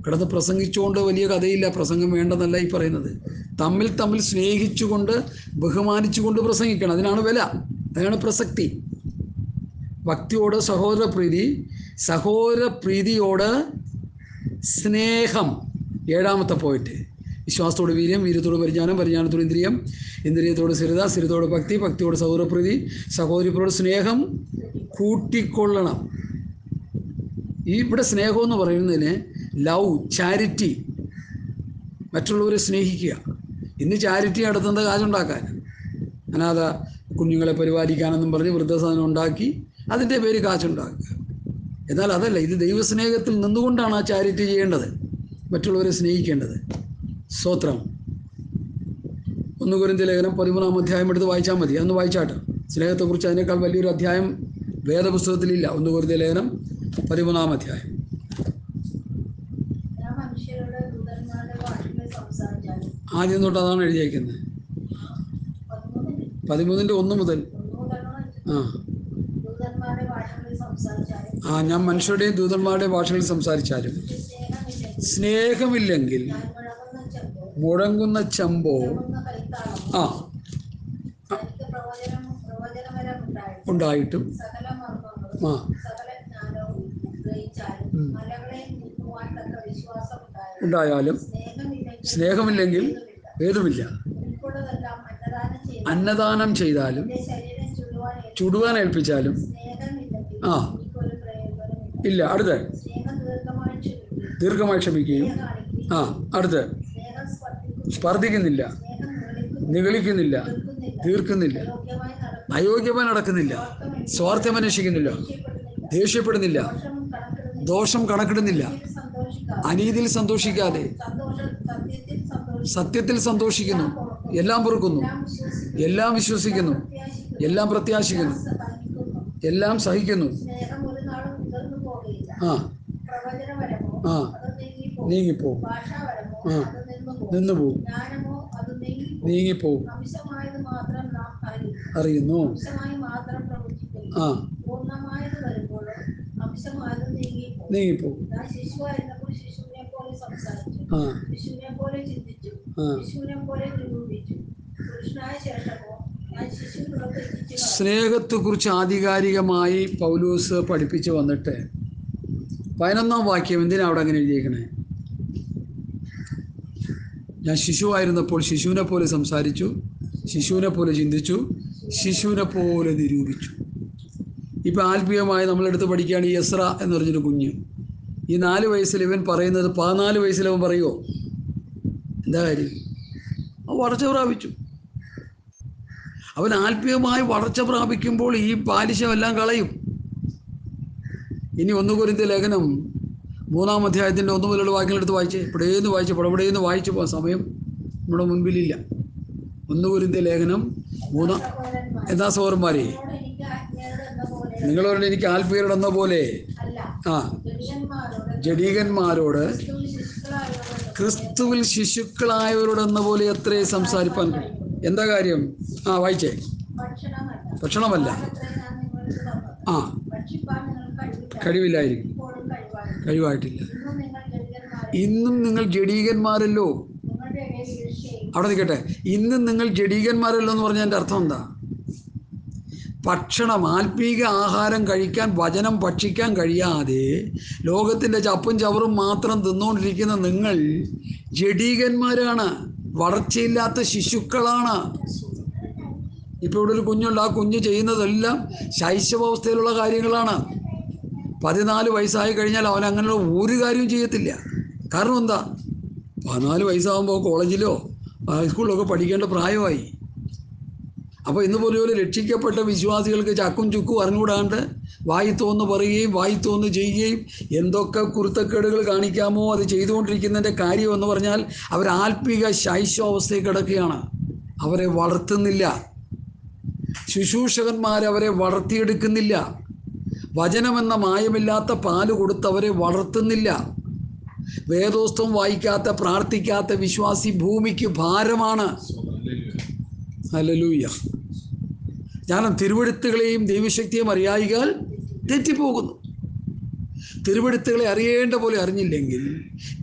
കിടന്ന് പ്രസംഗിച്ചുകൊണ്ട് വലിയ കഥയില്ല. പ്രസംഗം വേണ്ടെന്നല്ല ഈ പറയുന്നത്. തമ്മിൽ സ്നേഹിച്ചുകൊണ്ട് ബഹുമാനിച്ചുകൊണ്ട് പ്രസംഗിക്കണം. അതിനാണ് വില, അതാണ് പ്രസക്തി. ഭക്തിയോട് സഹോദരപ്രീതിയോട് സ്നേഹം. 7ാമത്തെ പോയിന്റ്. വിശ്വാസത്തോട് വീര്യം, വീര്യത്തോട് പരിജ്ഞാനം, പരിജ്ഞാനത്തോട് ഇന്ദ്രിയം, ഇന്ദ്രിയത്തോട് സ്ഥിരത, സ്ഥിരത്തോട് ഭക്തി, ഭക്തിയോട് സഹോദരപ്രീതി, സഹോദരിപ്രോട് സ്നേഹം കൂട്ടിക്കൊള്ളണം. ഇവിടെ സ്നേഹം എന്ന് പറയുന്നതിന് ലവ്, ചാരിറ്റി, മറ്റുള്ളവരെ സ്നേഹിക്കുക. ഇന്ന് ചാരിറ്റി നടത്തുന്നത് കാശുണ്ടാക്കാൻ, അനാഥ കുഞ്ഞുങ്ങളെ പരിപാലിക്കാനെന്നും പറഞ്ഞ് വൃദ്ധസദനം ഉണ്ടാക്കി അതിൻ്റെ പേര് കാശുണ്ടാക്കുക. എന്നാൽ അതല്ല, ഇത് ദൈവസ്നേഹത്തിൽ നിന്നുകൊണ്ടാണ് ആ ചാരിറ്റി ചെയ്യേണ്ടത്, മറ്റുള്ളവരെ സ്നേഹിക്കേണ്ടത്. സ്തോത്രം. 1 കൊരിന്ത്യർ ലേഖനം 13-ാം അധ്യായം എടുത്ത് വായിച്ചാൽ മതി. അന്ന് വായിച്ചാട്ട്. സ്നേഹത്തെക്കുറിച്ച് അതിനേക്കാൾ വലിയൊരു അധ്യായം വേദപുസ്തകത്തിലില്ല. 1 കൊരിന്ത്യർ ലേഖനം 13-ാം അധ്യായം. ആദ്യം തൊട്ട് അതാണ് എഴുതിയേക്കുന്നത്. 13-ന്റെ 1 മുതൽ. ആ ഞാൻ മനുഷ്യരുടെയും ദൂതന്മാരുടെയും ഭാഷകളിൽ സംസാരിച്ചാലും സ്നേഹമില്ലെങ്കിൽ മുഴങ്ങുന്ന ചെമ്പോ ആ ഉണ്ടായിട്ടും ആ ഉണ്ടായാലും സ്നേഹമില്ലെങ്കിൽ ഏതുമില്ല. അന്നദാനം ചെയ്താലും ചുടുവാൻ ഏൽപ്പിച്ചാലും ആ ഇല്ല. അടുത്ത് ദീർഘമായി ക്ഷമിക്കുകയും ആ അടുത്ത് സ്പർദ്ധിക്കുന്നില്ല, നിഗളിക്കുന്നില്ല, തീർക്കുന്നില്ല, അയോഗ്യമായി നടക്കുന്നില്ല, സ്വാർത്ഥം അന്വേഷിക്കുന്നില്ല, ദേഷ്യപ്പെടുന്നില്ല, ദോഷം കണക്കിടുന്നില്ല, അനീതിയിൽ സന്തോഷിക്കാതെ സത്യത്തിൽ സന്തോഷിക്കുന്നു, എല്ലാം പൊറുക്കുന്നു, എല്ലാം വിശ്വസിക്കുന്നു, എല്ലാം പ്രത്യാശിക്കുന്നു, എല്ലാം സഹിക്കുന്നു. ആ ആ നീങ്ങിപ്പോവും, ആ നിന്നുപോവും, നീങ്ങിപ്പോവും, അറിയുന്നു. ആ നീങ്ങിപ്പോവും. ആ സ്നേഹത്തെക്കുറിച്ച് ആധികാരികമായി പൗലോസ് പഠിപ്പിച്ചു വന്നിട്ട് 11-ാം വാക്യം എന്തിനാണ് അവിടെ അങ്ങനെ എഴുതിയേക്കണേ? ഞാൻ ശിശുവായിരുന്നപ്പോൾ ശിശുവിനെ പോലെ സംസാരിച്ചു, ശിശുവിനെ പോലെ ചിന്തിച്ചു, ശിശുവിനെ പോലെ നിരൂപിച്ചു. ഇപ്പം ആത്മീയമായി നമ്മളെടുത്ത് പഠിക്കുകയാണ് ഈ എസ്ര എന്ന് പറഞ്ഞൊരു കുഞ്ഞ്. ഈ 4 വയസ്സിൽ ഇവൻ പറയുന്നത് 14 വയസ്സിൽ അവൻ പറയുമോ? എന്താ കാര്യം? അവൻ വളർച്ച പ്രാപിച്ചു. അവൻ ആത്മീയമായി വളർച്ച പ്രാപിക്കുമ്പോൾ ഈ ബാലിശമെല്ലാം കളയും. ഇനി 1 കൊരിന്ത്യർ ലേഖനം 3-ാം അധ്യായത്തിൻ്റെ 1 മുതലുള്ള വാക്യങ്ങളെടുത്ത് വായിച്ചേ. ഇവിടെയെന്ന് വായിച്ചു പോകാൻ സമയം നമ്മുടെ മുൻപിലില്ല. 1 കൊരിന്ത്യർ ലേഖനം 3. എന്താ സഹോദരന്മാരെ, നിങ്ങളോട് എനിക്ക് ആത്മീയരെന്ന പോലെ ആ ജഡീകന്മാരോട് ക്രിസ്തുവിൽ ശിശുക്കളായവരോടെന്ന പോലെ എത്രേ സംസാരിപ്പാൻ കഴിയും. എന്താ കാര്യം? ആ വായിച്ചേ. ഭക്ഷണമല്ല, ആ കഴിവില്ലായിരിക്കും, കഴിവായിട്ടില്ല. ഇന്നും നിങ്ങൾ ജഡീകന്മാരല്ലോ. അവിടെ നിൽക്കട്ടെ. ഇന്നും നിങ്ങൾ ജഡീകന്മാരല്ലോ എന്ന് പറഞ്ഞാൽ എൻ്റെ അർത്ഥം എന്താ? ഭക്ഷണം, ആത്മീക ആഹാരം കഴിക്കാൻ, വചനം ഭക്ഷിക്കാൻ കഴിയാതെ ലോകത്തിൻ്റെ ചപ്പും ചവറും മാത്രം തിന്നുകൊണ്ടിരിക്കുന്ന നിങ്ങൾ ജഡീകന്മാരാണ്, വളർച്ചയില്ലാത്ത ശിശുക്കളാണ്. ഇപ്പോൾ ഇവിടെ ഒരു കുഞ്ഞുണ്ട്, ആ കുഞ്ഞ് ചെയ്യുന്നതെല്ലാം ശൈശവാവസ്ഥയിലുള്ള കാര്യങ്ങളാണ്. 14 വയസ്സായി കഴിഞ്ഞാൽ അവൻ അങ്ങനെയുള്ള ഒരു കാര്യവും ചെയ്യത്തില്ല. കാരണം എന്താ? 14 വയസ്സാകുമ്പോൾ കോളേജിലോ ഹൈസ്കൂളിലൊക്കെ പഠിക്കേണ്ട പ്രായമായി. അപ്പോൾ ഇന്ന് പോലെ രക്ഷിക്കപ്പെട്ട വിശ്വാസികൾക്ക് ചക്കും ചുക്കും അറിഞ്ഞുകൂടാണ്ട് വായിത്തോന്ന് പറയുകയും വായിത്തോന്ന് ചെയ്യുകയും എന്തൊക്കെ കുരുത്തക്കേടുകൾ കാണിക്കാമോ അത് ചെയ്തുകൊണ്ടിരിക്കുന്നതിൻ്റെ കാര്യമെന്ന് പറഞ്ഞാൽ അവർ ആത്മീക ശൈശവാവസ്ഥയിൽ കിടക്കുകയാണ്. അവരെ വളർത്തുന്നില്ല. ശുശ്രൂഷകന്മാരവരെ വളർത്തിയെടുക്കുന്നില്ല. വചനമെന്ന മായമില്ലാത്ത പാല് കൊടുത്തവരെ വളർത്തുന്നില്ല. വേദോസ്തം വായിക്കാത്ത, പ്രാർത്ഥിക്കാത്ത വിശ്വാസി ഭൂമിക്ക് ഭാരമാണ്. ഹല്ലേലൂയ. ഞാൻ തിരുവെഴുത്തുകളെയും ദൈവശക്തിയും അറിയായികാൽ തെറ്റിപ്പോകുന്നു. തിരുവെഴുത്തുകളെ അറിയേണ്ട പോലെ അറിഞ്ഞില്ലെങ്കിൽ,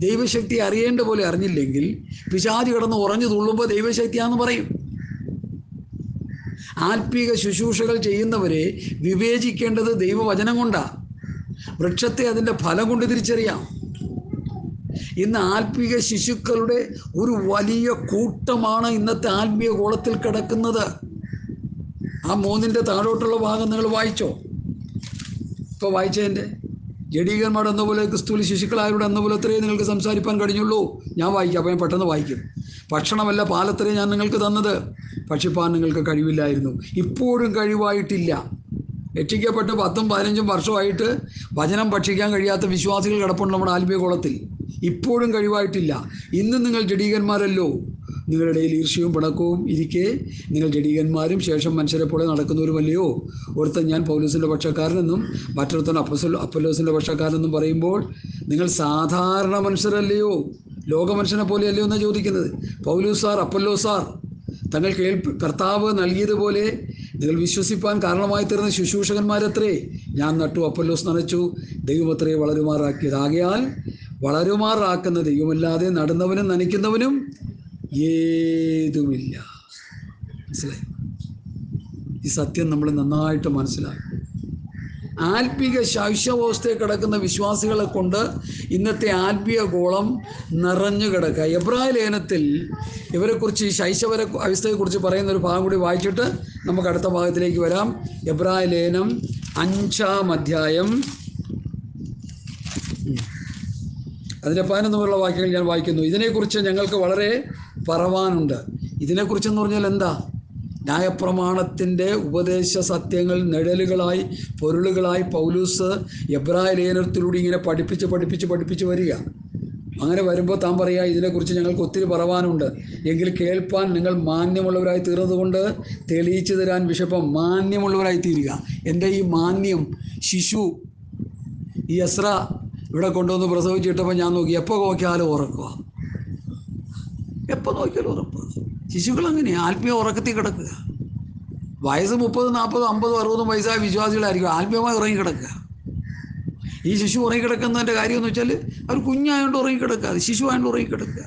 ദൈവശക്തിയെ അറിയേണ്ട പോലെ അറിഞ്ഞില്ലെങ്കിൽ, പിശാച് കിടന്ന് ഉറഞ്ഞു തുള്ളുമ്പോൾ ദൈവശക്തിയാണെന്ന് പറയും. ആത്മീക ശുശ്രൂഷകൾ ചെയ്യുന്നവരെ വിവേചിക്കേണ്ടത് ദൈവവചനം കൊണ്ടാണ്. വൃക്ഷത്തെ അതിൻ്റെ ഫലം കൊണ്ട് തിരിച്ചറിയാം. ഇന്ന് ആത്മീക ശിശുക്കളുടെ ഒരു വലിയ കൂട്ടമാണ് ഇന്നത്തെ ആത്മീയ ഗോളത്തിൽ കിടക്കുന്നത്. ആ 3ന്റെ താഴോട്ടുള്ള ഭാഗം നിങ്ങൾ വായിച്ചോ? ഇപ്പോൾ വായിച്ചതിൻ്റെ ജഡീകന്മാരുടെ എന്ന പോലെ ക്രിസ്തുവിൽ ശിശുക്കളായവരുടെ എന്ന പോലെ അത്രയും നിങ്ങൾക്ക് സംസാരിപ്പാൻ കഴിഞ്ഞുള്ളൂ. ഞാൻ വായിക്കാം, അപ്പോൾ ഞാൻ പെട്ടെന്ന് വായിക്കും. ഭക്ഷണമല്ല പാലത്രയും ഞാൻ നിങ്ങൾക്ക് തന്നത്, ഭക്ഷിപ്പാൻ നിങ്ങൾക്ക് കഴിവില്ലായിരുന്നു. ഇപ്പോഴും കഴിവായിട്ടില്ല. രക്ഷിക്കപ്പെട്ട് 10ഉം 15ഉം വർഷമായിട്ട് വചനം ഭക്ഷിക്കാൻ കഴിയാത്ത വിശ്വാസികൾ കിടപ്പുണ്ട് നമ്മുടെ ആത്മീയ കുളത്തിൽ. ഇപ്പോഴും കഴിവായിട്ടില്ല. ഇന്നും നിങ്ങൾ ജഡീകന്മാരല്ലോ. നിങ്ങളുടെ ഇടയിൽ ഈർഷ്യവും പിണക്കവും ഇരിക്കെ നിങ്ങൾ ജഡീകന്മാരും ശേഷം മനുഷ്യരെ പോലെ നടക്കുന്നവരുമല്ലയോ? ഒരുത്തൻ ഞാൻ പൗലോസിൻ്റെ പക്ഷക്കാരനെന്നും മറ്റൊരുത്തൻ അപ്പൊല്ലോസിൻ്റെ പക്ഷക്കാരനെന്നും പറയുമ്പോൾ നിങ്ങൾ സാധാരണ മനുഷ്യരല്ലയോ? ലോകമനുഷ്യനെ പോലെയല്ലയോ എന്നാണ് ചോദിക്കുന്നത്. പൗലോസാർ, അപ്പൊല്ലോസാർ തങ്ങൾ കർത്താവ് നൽകിയതുപോലെ നിങ്ങൾ വിശ്വസിപ്പാൻ കാരണമായി തീർന്ന ശുശ്രൂഷകന്മാരത്രേ ഞാൻ നട്ടു, അപ്പൊല്ലോസ് നനച്ചു, ദൈവമത്രേ വളരുമാറാക്കിയത്. ആകയാൽ വളരുമാറാക്കുന്ന ദൈവമല്ലാതെ നടുന്നവനും നനയ്ക്കുന്നവനും ഏതുമില്ല. മനസ്സിലായി? ഈ സത്യം നമ്മൾ നന്നായിട്ട് മനസ്സിലാക്കും. ആത്മീക ശൈശവാവസ്ഥയിൽ കിടക്കുന്ന വിശ്വാസികളെ കൊണ്ട് ഇന്നത്തെ ആത്മീയ ഗോളം നിറഞ്ഞു കിടക്കുക. എബ്രായ ലേഖനത്തിൽ ഇവരെക്കുറിച്ച്, ഈ ശൈശവ അവസ്ഥയെക്കുറിച്ച് പറയുന്ന ഒരു ഭാഗം കൂടി വായിച്ചിട്ട് നമുക്ക് അടുത്ത ഭാഗത്തിലേക്ക് വരാം. എബ്രായ ലേഖനം 5-ാം അധ്യായം അതിൻ്റെ 11 വാക്യങ്ങൾ ഞാൻ വായിക്കുന്നു. ഇതിനെക്കുറിച്ച് ഞങ്ങൾക്ക് വളരെ പറവാനുണ്ട്. ഇതിനെക്കുറിച്ചെന്ന് പറഞ്ഞാൽ എന്താ? ന്യായപ്രമാണത്തിൻ്റെ ഉപദേശ സത്യങ്ങൾ നിഴലുകളായി, പൊരുളുകളായി പൗലൂസ് എബ്രായ ലേഖനത്തിലൂടെ ഇങ്ങനെ പഠിപ്പിച്ച് വരിക. അങ്ങനെ വരുമ്പോൾ താൻ പറയുക, ഇതിനെക്കുറിച്ച് ഞങ്ങൾക്ക് ഒത്തിരി പറവാനുണ്ട്, എങ്കിൽ കേൾപ്പാൻ നിങ്ങൾ മാന്യമുള്ളവരായി തീർന്നതുകൊണ്ട് തെളിയിച്ചു തരാൻ വിഷപ്പം. മാന്യമുള്ളവരായി തീരുക. എൻ്റെ ഈ മാന്യം, ശിശു ഈ എസ്ര ഇവിടെ കൊണ്ടുവന്ന് പ്രസവിച്ചിട്ടപ്പോൾ ഞാൻ നോക്കി, എപ്പോൾ നോക്കിയാലും ഉറക്കുക, എപ്പോൾ നോക്കിയാലും ഉറപ്പ്. ശിശുക്കൾ അങ്ങനെ ആത്മീയ ഉറക്കത്തിൽ കിടക്കുക. വയസ്സ് 30, 40, 50, 60 വയസ്സായ വിശ്വാസികളായിരിക്കും ആത്മീയമായി ഉറങ്ങിക്കിടക്കുക. ഈ ശിശു ഉറങ്ങിക്കിടക്കുന്നതിൻ്റെ കാര്യമെന്ന് വെച്ചാൽ അവർ കുഞ്ഞായതുകൊണ്ട് ഉറങ്ങിക്കിടക്കുക, ശിശു ആയതുകൊണ്ട് ഉറങ്ങിക്കിടക്കുക.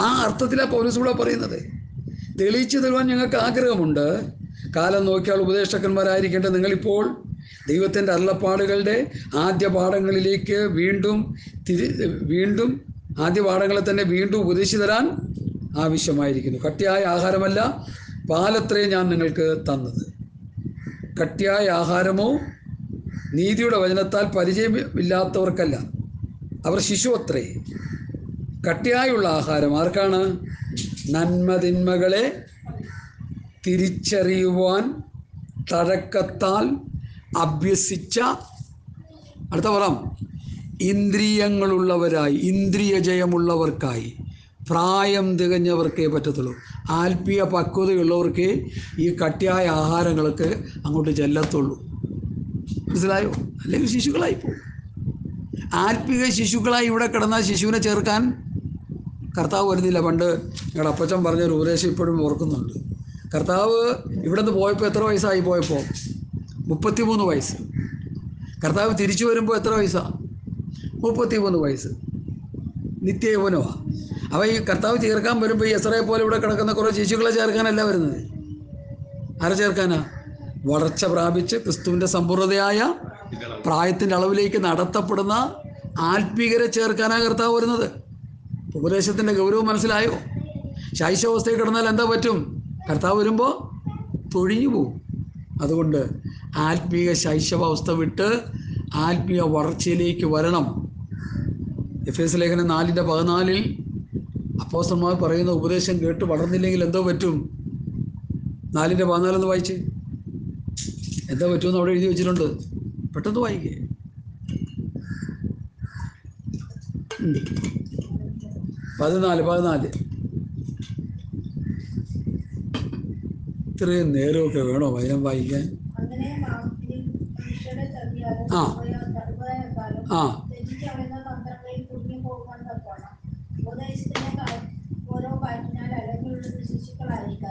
ആ അർത്ഥത്തിലാണ് പൗലോസ് ഇവിടെ പറയുന്നത്. തെളിയിച്ചു തരുവാൻ ഞങ്ങൾക്ക് ആഗ്രഹമുണ്ട്. കാലം നോക്കിയാൽ ഉപദേഷ്ടക്കന്മാരായിരിക്കേണ്ട നിങ്ങളിപ്പോൾ ദൈവത്തിൻ്റെ അരുളപ്പാടുകളുടെ ആദ്യ പാഠങ്ങളിലേക്ക് വീണ്ടും ആദ്യ പാഠങ്ങളെ തന്നെ വീണ്ടും ഉപദേശിച്ചു തരാൻ ആവശ്യമായിരിക്കുന്നു. കട്ടിയായ ആഹാരമല്ല, പാലത്രേ ഞാൻ നിങ്ങൾക്ക് തന്നത്. കട്ടിയായ ആഹാരമോ നീതിയുടെ വചനത്താൽ പരിചയമില്ലാത്തവർക്കല്ല, അവർ ശിശു അത്രേ. കട്ടിയായുള്ള ആഹാരം ആർക്കാണ്? നന്മതിന്മകളെ തിരിച്ചറിയുവാൻ തഴക്കത്താൽ അഭ്യസിച്ച, അടുത്ത പറ, ഇന്ദ്രിയങ്ങളുള്ളവരായി, ഇന്ദ്രിയ ജയമുള്ളവർക്കായി, പ്രായം തികഞ്ഞവർക്കേ പറ്റത്തുള്ളൂ. ആത്മീയ പക്വതയുള്ളവർക്ക് ഈ കട്ടിയായ ആഹാരങ്ങളൊക്കെ അങ്ങോട്ട് ചെല്ലത്തുള്ളൂ. മനസ്സിലായോ? അല്ലെങ്കിൽ ശിശുക്കളായി പോകും. ആത്മീയ ശിശുക്കളായി ഇവിടെ കിടന്നാൽ ശിശുവിനെ ചേർക്കാൻ കർത്താവ് വരുന്നില്ല. പണ്ട് ഞങ്ങളുടെ അപ്പച്ചൻ പറഞ്ഞൊരു ഉപദേശം ഇപ്പോഴും ഓർക്കുന്നുണ്ട്. കർത്താവ് ഇവിടെ നിന്ന് പോയപ്പോൾ എത്ര വയസ്സായി? പോയപ്പോൾ 33 വയസ്സ്. കർത്താവ് തിരിച്ചു വരുമ്പോൾ എത്ര വയസ്സാണ്? 33 വയസ്സ്. നിത്യയൗവനമാണ്. അപ്പോൾ ഈ കർത്താവ് ചേർക്കാൻ വരുമ്പോൾ ഈ എസ്രയെ പോലെ ഇവിടെ കിടക്കുന്ന കുറേ ശിശുക്കളെ ചേർക്കാനല്ല വരുന്നത്. ആരെ ചേർക്കാനാ? വളർച്ച പ്രാപിച്ച് ക്രിസ്തുവിൻ്റെ സമ്പൂർണ്ണതയായ പ്രായത്തിൻ്റെ അളവിലേക്ക് നടത്തപ്പെടുന്ന ആത്മീകരെ ചേർക്കാനാണ് കർത്താവ് വരുന്നത്. ഉപദേശത്തിൻ്റെ ഗൗരവം മനസ്സിലായോ? ശൈശവാവസ്ഥയിൽ കിടന്നാൽ എന്താ പറ്റും? കർത്താവ് വരുമ്പോൾ തൊഴിഞ്ഞു പോകും. അതുകൊണ്ട് ആത്മീയ ശൈശവാവസ്ഥ വിട്ട് ആത്മീയ വളർച്ചയിലേക്ക് വരണം. എഫേസ്യ ലേഖനം 4:14 അപ്പോസ്തലന്മാർ പറയുന്ന ഉപദേശം കേട്ട് വളർന്നില്ലെങ്കിൽ എന്തോ പറ്റും? 4:14 വായിച്ച് എന്താ പറ്റുമെന്ന് അവിടെ എഴുതി വെച്ചിട്ടുണ്ട്. പെട്ടെന്ന് വായിക്കേ. 14 ഇത്രയും നേരമൊക്കെ വേണോ വചനം വായിക്കാൻ? ആ ആ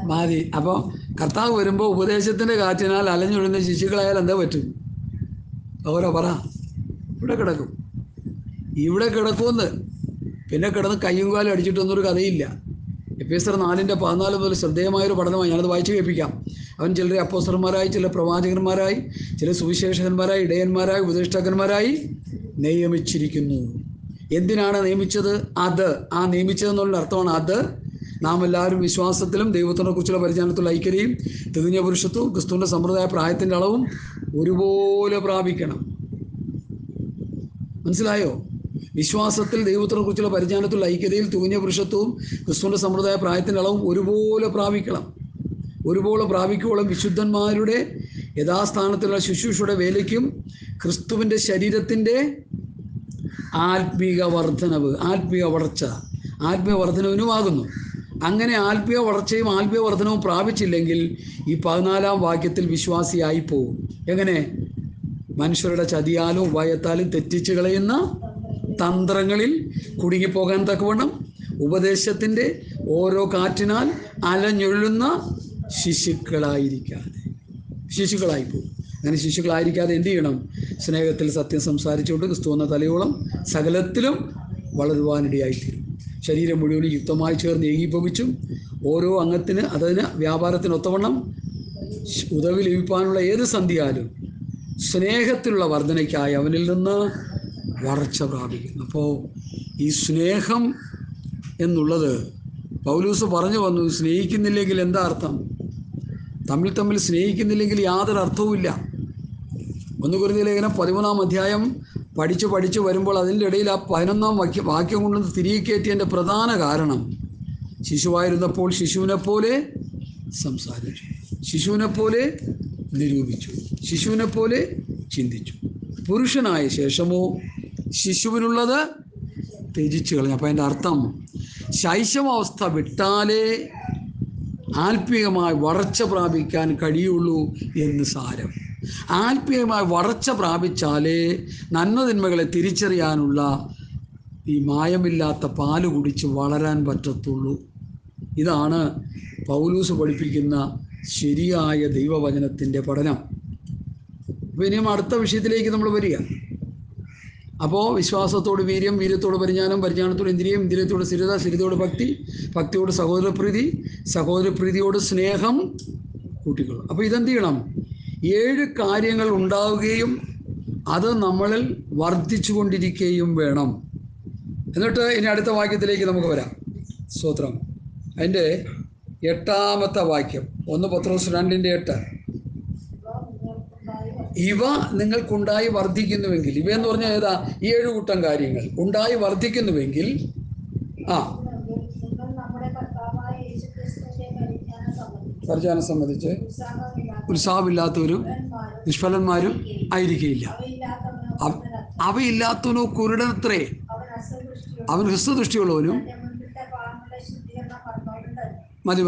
മതി. അപ്പോൾ കർത്താവ് വരുമ്പോൾ ഉപദേശത്തിൻ്റെ കാറ്റിനാൽ അലഞ്ഞൊഴുന്ന ശിശുക്കളായാൽ എന്താ പറ്റും? ഓരോ പറ. ഇവിടെ കിടക്കുമെന്ന് പിന്നെ കിടന്ന് കയ്യും കാലും അടിച്ചിട്ടൊന്നൊരു കഥയില്ല. എഫേസ്യർ 4:14 മുതൽ ശ്രദ്ധേയമായൊരു പഠനമാണ്. ഞാനത് വായിച്ച് കേൾപ്പിക്കാം. അവൻ ചിലരെ അപ്പോസ്തലന്മാരായി, ചില പ്രവാചകന്മാരായി, ചില സുവിശേഷകന്മാരായി, ഇടയന്മാരായി, ഉപദേഷ്ടാക്കന്മാരായി നിയമിച്ചിരിക്കുന്നു. എന്തിനാണ് നിയമിച്ചത്? ആ നിയമിച്ചതെന്നുള്ള അർത്ഥമാണ് അത്. നാം എല്ലാവരും വിശ്വാസത്തിലും ദൈവത്തിനെ കുറിച്ചുള്ള പരിജ്ഞാനത്തിലുള്ള ഐക്യതയും തികഞ്ഞ പുരുഷത്വവും ക്രിസ്തുവിൻ്റെ സമ്പ്രദായ പ്രായത്തിൻ്റെ അളവും ഒരുപോലെ പ്രാപിക്കണം. മനസ്സിലായോ? വിശ്വാസത്തിൽ ദൈവത്തിനെ കുറിച്ചുള്ള പരിജ്ഞാനത്തിലുള്ള ഐക്യതയിൽ തികഞ്ഞ പുരുഷത്വവും ക്രിസ്തുവിൻ്റെ സമ്പ്രദായ പ്രായത്തിൻ്റെ അളവും ഒരുപോലെ പ്രാപിക്കുവോളം വിശുദ്ധന്മാരുടെ യഥാസ്ഥാനത്തിലുള്ള ശുശ്രൂഷയുടെ വേലയ്ക്കും ക്രിസ്തുവിൻ്റെ ശരീരത്തിൻ്റെ ആത്മീക വർധനവിനുമാകുന്നു. അങ്ങനെ ആത്മീയ വളർച്ചയും ആത്മീയ വർധനവും പ്രാപിച്ചില്ലെങ്കിൽ ഈ 14-ാം വാക്യത്തിൽ വിശ്വാസിയായി പോകും. എങ്ങനെ? മനുഷ്യരുടെ ചതിയാലും ഉപായത്താലും തെറ്റിച്ച് കളയുന്ന തന്ത്രങ്ങളിൽ കുടുങ്ങിപ്പോകാൻ തക്കവണ്ണം ഉപദേശത്തിൻ്റെ ഓരോ കാറ്റിനാൽ അലഞ്ഞൊഴുന്ന ശിശുക്കളായിരിക്കാതെ. ശിശുക്കളായിപ്പോകും. അങ്ങനെ ശിശുക്കളായിരിക്കാതെ എന്ത് ചെയ്യണം? സ്നേഹത്തിൽ സത്യം സംസാരിച്ചുകൊണ്ട് ക്രിസ്തു എന്ന തലയോളം സകലത്തിലും വളരുവാനിടയായിത്തീരും. ശരീരം മുഴുവനും യുക്തമായി ചേർന്ന് ഏകീഭവിച്ചും ഓരോ അംഗത്തിന് അതിന് വ്യാപാരത്തിനൊത്തവണ്ണം ഉദവി ലഭിക്കാനുള്ള ഏത് സന്ധിയാലും സ്നേഹത്തിലുള്ള വർധനയ്ക്കായി അവനിൽ നിന്ന് വളർച്ച പ്രാപിക്കുന്നു. അപ്പോൾ ഈ സ്നേഹം എന്നുള്ളത് പൗലൂസ് പറഞ്ഞു വന്നു. സ്നേഹിക്കുന്നില്ലെങ്കിൽ എന്താ അർത്ഥം? തമ്മിൽ സ്നേഹിക്കുന്നില്ലെങ്കിൽ യാതൊരു അർത്ഥവുമില്ല. 1 കൊരിന്ത്യർ ലേഖനം 13-ാം അധ്യായം പഠിച്ച് വരുമ്പോൾ അതിൻ്റെ ഇടയിൽ ആ 11-ാം വാക്യം കൊണ്ടുവന്ന് തിരികെ കയറ്റിയതിൻ്റെ പ്രധാന കാരണം ശിശുവായിരുന്നപ്പോൾ ശിശുവിനെ പോലെ സംസാരിച്ചു, ശിശുവിനെ പോലെ നിരൂപിച്ചു, ശിശുവിനെ പോലെ ചിന്തിച്ചു. പുരുഷനായ ശേഷമോ ശിശുവിനുള്ളത് ത്യജിച്ചു കളഞ്ഞു. അപ്പോൾ അതിൻ്റെ അർത്ഥം ശൈശവാവസ്ഥ വിട്ടാലേ ആത്മീയമായി വളർച്ച പ്രാപിക്കാൻ കഴിയുള്ളൂ എന്ന് സാരം. ആത്മീയമായി വളർച്ച പ്രാപിച്ചാലേ നന്മതിന്മകളെ തിരിച്ചറിയാനുള്ള ഈ മായമില്ലാത്ത പാല് കുടിച്ച് വളരാൻ പറ്റത്തുള്ളൂ. ഇതാണ് പൗലൂസ് പഠിപ്പിക്കുന്ന ശരിയായ ദൈവവചനത്തിൻ്റെ പഠനം. അപ്പോൾ ഇനിയും അടുത്ത വിഷയത്തിലേക്ക് നമ്മൾ വരിക. അപ്പോൾ വിശ്വാസത്തോട് വീര്യം, വീര്യത്തോട് പരിജ്ഞാനം, പരിജ്ഞാനത്തോട് ഇന്ദ്രിയം, ഇന്ദ്രിയത്തോട് സ്ഥിരത, സ്ഥിരതയോട് ഭക്തി, ഭക്തിയോട് സഹോദരപ്രീതി, സഹോദരപ്രീതിയോട് സ്നേഹം കൂട്ടിക്കൊള്ളും. അപ്പോൾ ഇതെന്ത് ചെയ്യണം? 7 കാര്യങ്ങൾ ഉണ്ടാവുകയും അത് നമ്മളിൽ വർദ്ധിച്ചു കൊണ്ടിരിക്കുകയും വേണം. എന്നിട്ട് ഇനി അടുത്ത വാക്യത്തിലേക്ക് നമുക്ക് വരാം. സ്തോത്രം. അതിൻ്റെ 8-ാമത്തെ വാക്യം 1 പത്രോസ് 2:8. ഇവ നിങ്ങൾക്കുണ്ടായി വർദ്ധിക്കുന്നുവെങ്കിൽ, ഇവയെന്ന് പറഞ്ഞാൽ ഏതാ? ഈ 7 കൂട്ടം കാര്യങ്ങൾ ഉണ്ടായി വർദ്ധിക്കുന്നുവെങ്കിൽ പരിജ്ഞാനം സംബന്ധിച്ച് ഉത്സാഹമില്ലാത്തവരും നിഷ്ഫലന്മാരും ആയിരിക്കില്ല. അവയില്ലാത്തവനോ കുരുടനത്രേ, അവൻ ഹ്രസ്വദൃഷ്ടിയുള്ളവനും. മതി